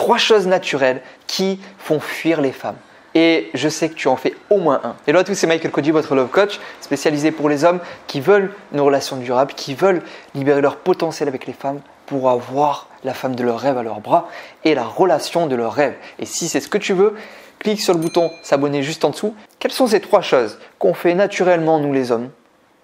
3 choses naturelles qui font fuir les femmes. Et je sais que tu en fais au moins un. Hello à tous, c'est Michael Koji, votre love coach, spécialisé pour les hommes qui veulent une relation durable, qui veulent libérer leur potentiel avec les femmes pour avoir la femme de leur rêve à leurs bras et la relation de leur rêve. Et si c'est ce que tu veux, clique sur le bouton s'abonner juste en dessous. Quelles sont ces 3 choses qu'on fait naturellement nous les hommes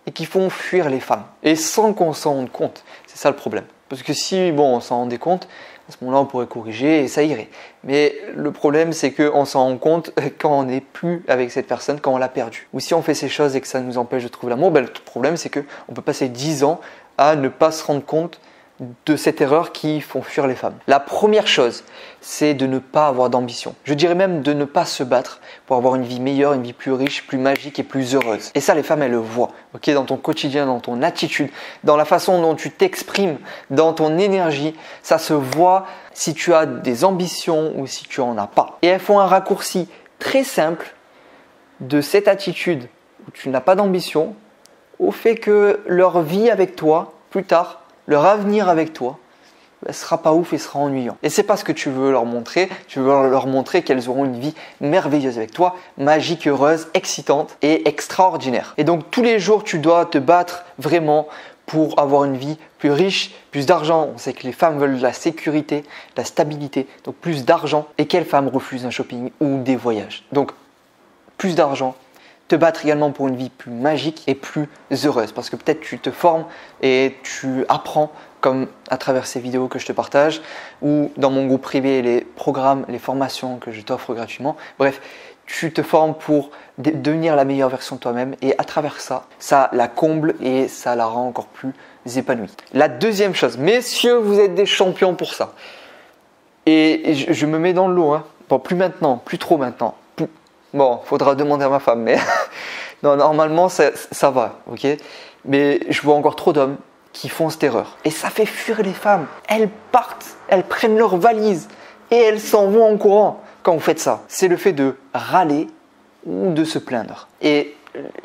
et qui font fuir les femmes et sans qu'on s'en rende compte? C'est ça le problème. Parce que si on s'en rendait compte, à ce moment-là, on pourrait corriger et ça irait. Mais le problème, c'est qu'on s'en rend compte quand on n'est plus avec cette personne, quand on l'a perdue. Ou si on fait ces choses et que ça nous empêche de trouver l'amour, le problème, c'est qu'on peut passer 10 ans à ne pas se rendre compte de cette erreur qui font fuir les femmes. La première chose, c'est de ne pas avoir d'ambition. Je dirais même de ne pas se battre pour avoir une vie meilleure, une vie plus riche, plus magique et plus heureuse. Et ça, les femmes, elles le voient, dans ton quotidien, dans ton attitude, dans la façon dont tu t'exprimes, dans ton énergie. Ça se voit si tu as des ambitions ou si tu en as pas. Et elles font un raccourci très simple de cette attitude où tu n'as pas d'ambition au fait que leur vie avec toi, plus tard, leur avenir avec toi, sera pas ouf et sera ennuyant. Et c'est pas ce que tu veux leur montrer. Tu veux leur montrer qu'elles auront une vie merveilleuse avec toi, magique, heureuse, excitante et extraordinaire. Et donc tous les jours, tu dois te battre vraiment pour avoir une vie plus riche, plus d'argent. On sait que les femmes veulent de la sécurité, de la stabilité, donc plus d'argent. Et quelle femme refuse un shopping ou des voyages? Donc plus d'argent. Te battre également pour une vie plus magique et plus heureuse. Parce que peut-être tu te formes et tu apprends comme à travers ces vidéos que je te partage ou dans mon groupe privé, les programmes, les formations que je t'offre gratuitement. Bref, tu te formes pour devenir la meilleure version de toi-même et à travers ça, ça la comble et ça la rend encore plus épanouie. La deuxième chose, messieurs, vous êtes des champions pour ça. Et je me mets dans le lot. Bon, plus maintenant, plus trop maintenant. Bon, faudra demander à ma femme, mais non, normalement ça va, ok? Mais je vois encore trop d'hommes qui font cette erreur. Et ça fait fuir les femmes. Elles partent, elles prennent leurs valises et elles s'en vont en courant quand vous faites ça. C'est le fait de râler ou de se plaindre. Et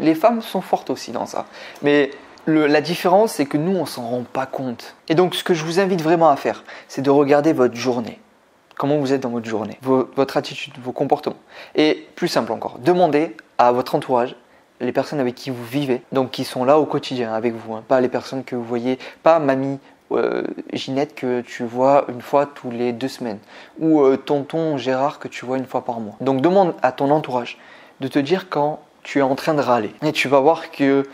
les femmes sont fortes aussi dans ça. Mais la différence, c'est que nous, on s'en rend pas compte. Et donc, ce que je vous invite vraiment à faire, c'est de regarder votre journée. Comment vous êtes dans votre journée, votre attitude, vos comportements. Et plus simple encore, demandez à votre entourage, les personnes avec qui vous vivez, donc qui sont là au quotidien avec vous, pas les personnes que vous voyez, pas mamie Ginette que tu vois une fois tous les 2 semaines, ou tonton Gérard que tu vois une fois par mois. Donc demande à ton entourage de te dire quand tu es en train de râler. Et tu vas voir que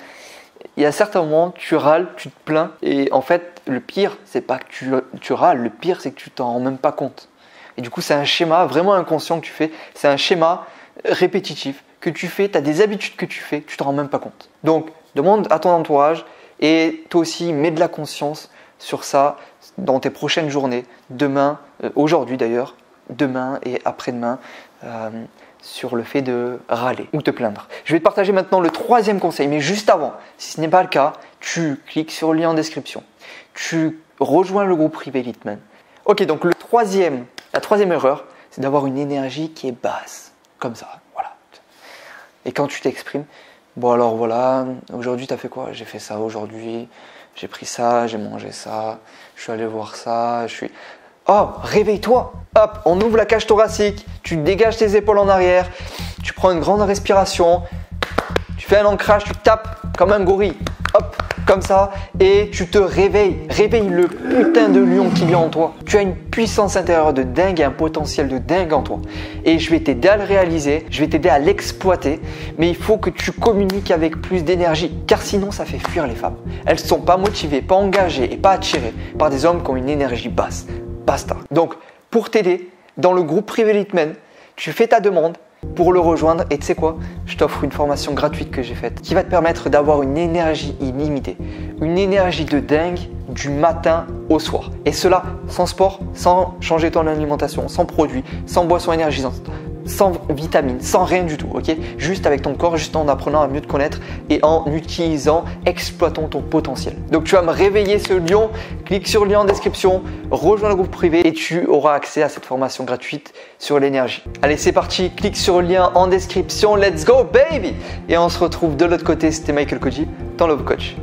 il y a certains moments, tu râles, tu te plains, et en fait, le pire, c'est pas que tu râles, le pire, c'est que tu t'en rends même pas compte. Et du coup, c'est un schéma vraiment inconscient que tu fais. C'est un schéma répétitif que tu fais. Tu as des habitudes que tu fais, tu ne t'en rends même pas compte. Donc, demande à ton entourage et toi aussi, mets de la conscience sur ça dans tes prochaines journées. Demain, aujourd'hui d'ailleurs, demain et après-demain, sur le fait de râler ou te plaindre. Je vais te partager maintenant le 3e conseil. Mais juste avant, si ce n'est pas le cas, tu cliques sur le lien en description. Tu rejoins le groupe privé Litman. Ok, donc la 3e erreur, c'est d'avoir une énergie qui est basse, comme ça, voilà. Et quand tu t'exprimes, bon alors voilà, aujourd'hui tu as fait quoi? J'ai fait ça aujourd'hui, j'ai pris ça, j'ai mangé ça, je suis allé voir ça, Oh, réveille-toi! Hop, on ouvre la cage thoracique, tu dégages tes épaules en arrière, tu prends une grande respiration, tu fais un ancrage, tu tapes comme un gorille, hop, comme ça, et tu te réveilles. Réveille le putain de lion qui vit en toi. Tu as une puissance intérieure de dingue et un potentiel de dingue en toi. Et je vais t'aider à le réaliser, je vais t'aider à l'exploiter, mais il faut que tu communiques avec plus d'énergie, car sinon ça fait fuir les femmes. Elles ne sont pas motivées, pas engagées et pas attirées par des hommes qui ont une énergie basse. Basta. Donc, pour t'aider, dans le groupe privé Litman, tu fais ta demande pour le rejoindre et tu sais quoi? Je t'offre une formation gratuite que j'ai faite qui va te permettre d'avoir une énergie illimitée, une énergie de dingue du matin au soir. Et cela sans sport, sans changer ton alimentation, sans produits, sans boissons énergisantes, sans vitamines, sans rien du tout, ok? Juste avec ton corps, juste en apprenant à mieux te connaître et en exploitant ton potentiel. Donc tu vas me réveiller ce lion, clique sur le lien en description, rejoins le groupe privé et tu auras accès à cette formation gratuite sur l'énergie. Allez, c'est parti, clique sur le lien en description, let's go baby! Et on se retrouve de l'autre côté, c'était Michael Koji, ton Love Coach.